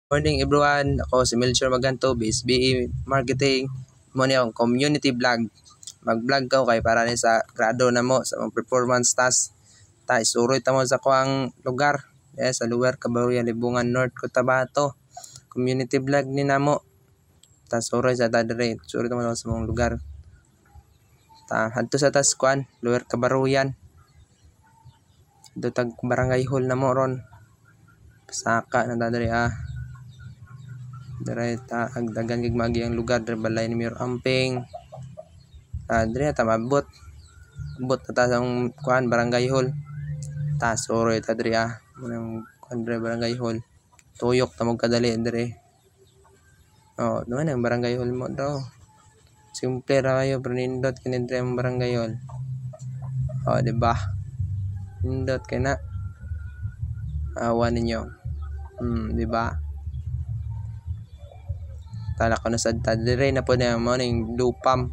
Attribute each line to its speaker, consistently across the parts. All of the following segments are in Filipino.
Speaker 1: Morning everyone, ako si Melchor Maganto, BSBE Marketing. Mo ni akong community vlog. Mag-vlog ko kay para ni sa grado na mo sa mga performance task. Ta isuroy ta mo sa kuang lugar. Sa lugar Kabaruyan, Libungan North, Cotabato. Community vlog ni namo. Ta suroy sa ta dire. Suroy ta mo sa mga lugar. Ta adto sa tas kuan, lugar Kabaruyan. Do tag barangay hall na mo ron. Pasaka na ta dire Dire ta agdagan kig magi ang lugar dire balay ni Mayor Amping. Dire ta mabot. Abot ta ang kuan barangay hall. Ta suroy ta dire munang kuan dire barangay hall. Tuyok ta mo kadali dire. Naman ang barangay hall mo daw. Simple ra kayo pero nindot kini dire ang barangay hall. Di ba? Nindot kay na. Awan ninyo. Di ba? Tala ko na sa dire na po na mo ning Lupam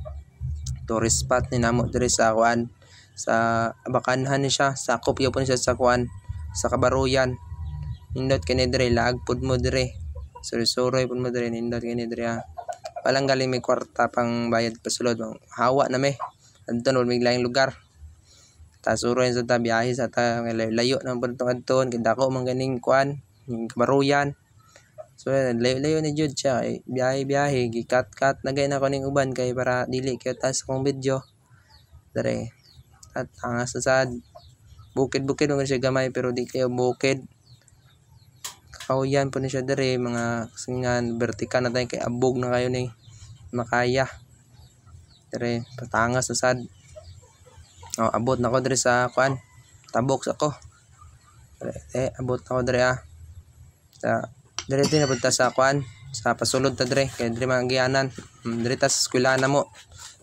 Speaker 1: tourist spot ni namo dire sa kuan sa Bakanhan ni siya, sakop yo po ni siya sa kuan sa Kabaruyan. Nindot kini dire lag pud mo dire, suroy pud mo dire, nindot kini dire palang galing may kwarta pang bayad pasulod, hawa na me adton may laing lugar. Ta suroy sa ta biyahe sa ta layo na pud adton kay dako man ganing kuan Kabaruyan. So layo ni jud siya kay biyahe gikat-kat nagay na ko ning uban kay para dili kay tas kong video dere at angas sa bukid-bukid mo siya gamay pero di kayo bukid. Kauyan po ni siya dere mga singan vertical na tayo kay abog na kayo ni makaya dere patangas sa sad. Abot na ko dere sa kuan tabok ako dere, abot na ko dere sa dire din napunta sa kuan sa pasulod ta dire kay dire mga gianan dire ta sa eskwela na mo.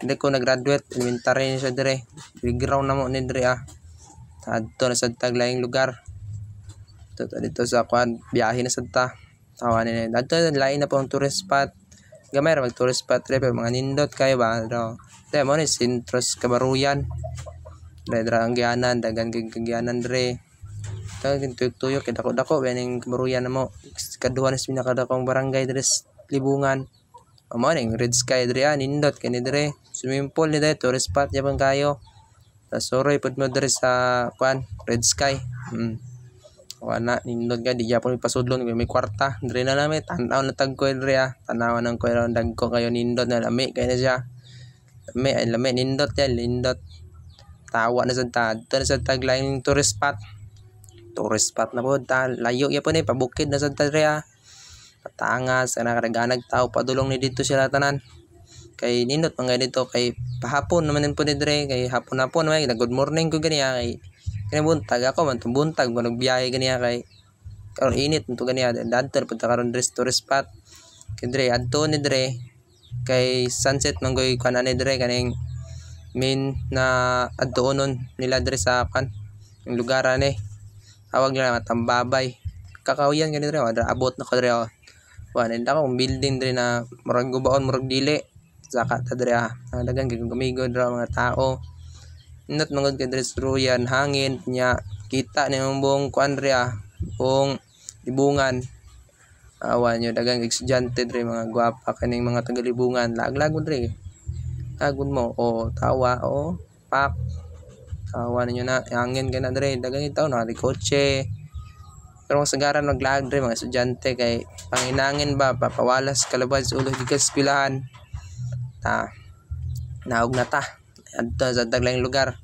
Speaker 1: Hindi ko nag-graduate elementary ni siya dire ground na mo ni dire adto na sa taglaing lugar dito sa kuan biyahe na sa ta tawanin na adto lain na po ang tourist spot gamay ra mag tourist spot dire pero mga nindot kayo ba daw dire mo ni Sentros Kabaruyan dire ang gianan dagan gianan dire tuyok-tuyok kay dako-dako bening Kabaruyan na mo. Kaduhan is pinakadakong barangay dire Libungan. Amo ning Red Sky dire nindot kani dire swimming pool ni dire tourist spot yapon kayo. Ta suroy pud mo dire sa kuan Red Sky. Wala nindot ka di yapon pasudlon may kwarta dire na lami tan-aw na tag ko dire tanawan ng ko dagko kayo nindot na lami kay na siya. Lami nindot yan nindot. Tawa na sa taglaing tourist spot na po layo ya po ni pabukid na sa dire patangas na kadaganag tao padulong ni dito sila tanan kay nindot mga dito kay pahapon naman po ni dire kay hapon may good morning ko ganiya kay buntag ako man buntag mo nagbiyahe ganiya kay karon init to ganiya dadto punta karon dire tourist spot kay dire adto ni dire kay sunset manggoy kuan ani dire kaning main na adtoonon nila dire sa kan yung lugar ani tawag nila Tambabay. Kakauyan ganito rin. Abot na ko rin. Wanan ako building rin na murag gubaon, murag dili. Saka ta rin dagang gamigo rin mga tao. Not mangod ka rin suruyan, hangin, niya. Kita na yung buong kuan rin buong libungan. Awan nyo, dagang estudyante rin mga gwapa kaning mga tagalibungan. Lag-lagod rin. Lagod mo. Tawa. Pak. Tawa ninyo na hangin ka na dire dagang itaw na di kotse pero kung sagaran maglag dire mga estudyante kay panginangin ba papawalas kalabad sa ulo gikan eskwelahan naog na ta adto sa taglaing lugar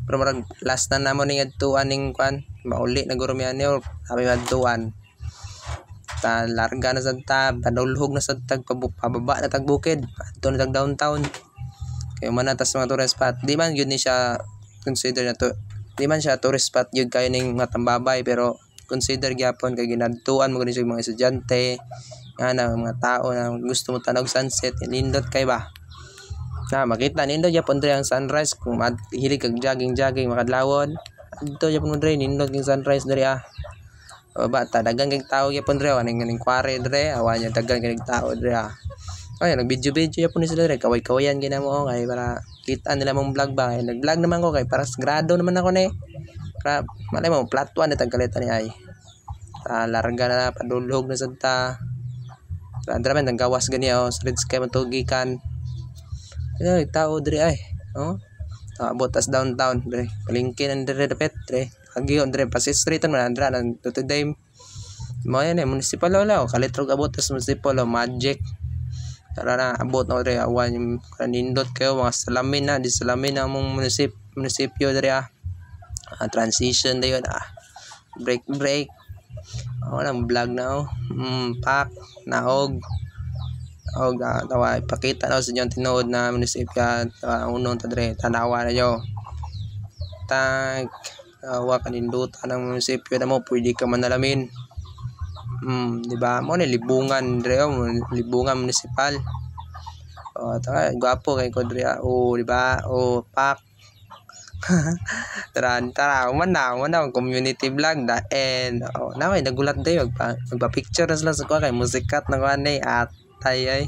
Speaker 1: pero marag last na namo ning adtuan ning kwan mauli na gurumian niyo sabi adtuan ta larga na sa ta padulhog na sa tag pababa na tagbukid adto na tag downtown kay man tas mga tourist spot di man gyud ni siya consider na to di man siya tourist spot yun kayo ning mga Tambabay pero consider gyapon kay ginadtuan mo gani sa mga estudyante nga na mga tao na gusto mo tanog sunset nindot kay ba makita nindot gyapon dire ang sunrise kung hilig kag jogging makadlawon dito gyapon mo dire nindot king sunrise dire bata dagang kay tao gyapon dire aning kware dire awan nya dagang kay tao dire ay nag-video yapon ni sila dire kaway-kawayan ginamo kay para kita nila mong vlog ba kay nag-vlog naman ko kay para grado naman ako ni malay mo flat 1 na tagkalita ni ay larga na padulog na sad ta. Andra man ang gawas gani sa red sky matugikan. Ay tao diri ay. Abot as downtown diri. Palengke nan diri dapat diri. Agyo diri pa streetan man andra nan tutoday. Mo yan municipal wala kalitrog abot as municipal magic. Tara na abot na diri awan yung kanindot kayo mga salamin na di salamin na mong munisipyo diri transition dayon break nang vlog na pak naog tawa ipakita na sa inyong tinuod na munisipyo unong tadre tanawa na yo tag wa kanindutan ng munisipyo na mo pwede ka manalamin di ba mo ni libungan dre libungan municipal gwapo kay ko dre di ba pak tara man na community vlog da and naway nagulat day magpa-picture na sila sa kuha kay musikat na kuha at ay